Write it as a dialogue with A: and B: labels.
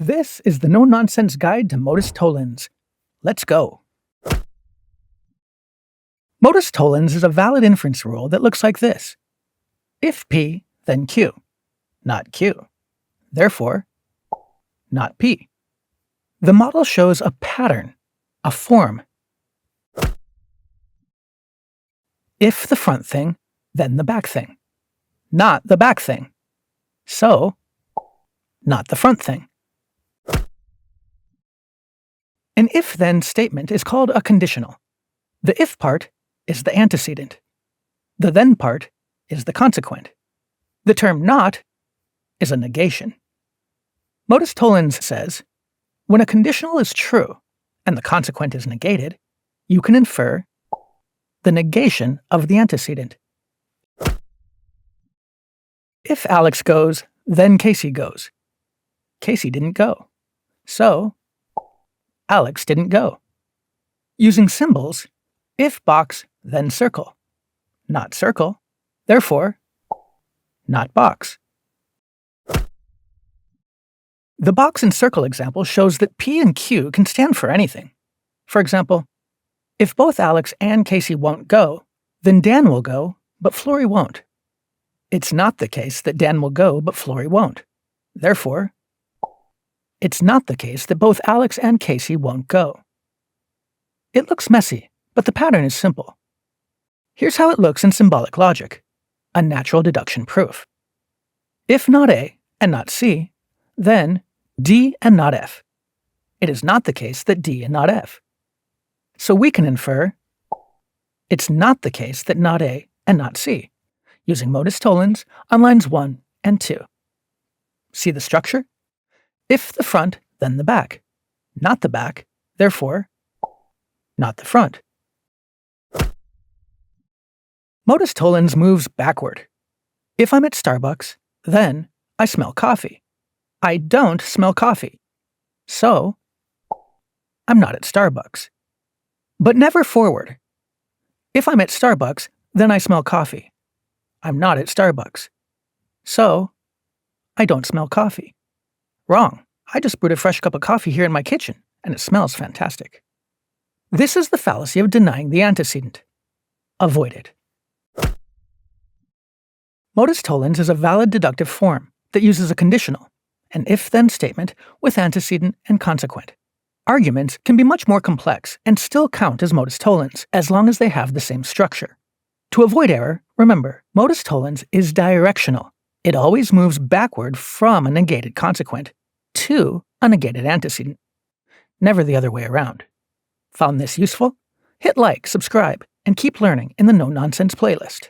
A: This is the no-nonsense guide to Modus Tollens. Let's go. Modus Tollens is a valid inference rule that looks like this. If P, then Q, not Q. Therefore, not P. The model shows a pattern, a form. If the front thing, then the back thing. Not the back thing. So, not the front thing. An if-then statement is called a conditional. The if part is the antecedent. The then part is the consequent. The term not is a negation. Modus Tollens says, when a conditional is true and the consequent is negated, you can infer the negation of the antecedent. If Alex goes, then Casey goes. Casey didn't go. So, Alex didn't go. Using symbols, if box, then circle. Not circle, therefore, not box. The box and circle example shows that P and Q can stand for anything. For example, if both Alex and Casey won't go, then Dan will go, but Flory won't. It's not the case that Dan will go, but Flory won't. Therefore, it's not the case that both Alex and Casey won't go. It looks messy, but the pattern is simple. Here's how it looks in symbolic logic, a natural deduction proof. If not A and not C, then D and not F. It is not the case that D and not F. So we can infer it's not the case that not A and not C, using Modus Tollens on lines 1 and 2. See the structure? If the front, then the back. Not the back, therefore, not the front. Modus Tollens moves backward. If I'm at Starbucks, then I smell coffee. I don't smell coffee. So, I'm not at Starbucks. But never forward. If I'm at Starbucks, then I smell coffee. I'm not at Starbucks. So, I don't smell coffee. Wrong. I just brewed a fresh cup of coffee here in my kitchen, and it smells fantastic. This is the fallacy of denying the antecedent. Avoid it. Modus Tollens is a valid deductive form that uses a conditional, an if-then statement with antecedent and consequent. Arguments can be much more complex and still count as Modus Tollens as long as they have the same structure. To avoid error, remember, Modus Tollens is directional. It always moves backward from a negated consequent to a negated antecedent, never the other way around. Found this useful? Hit like, subscribe, and keep learning in the No Nonsense playlist.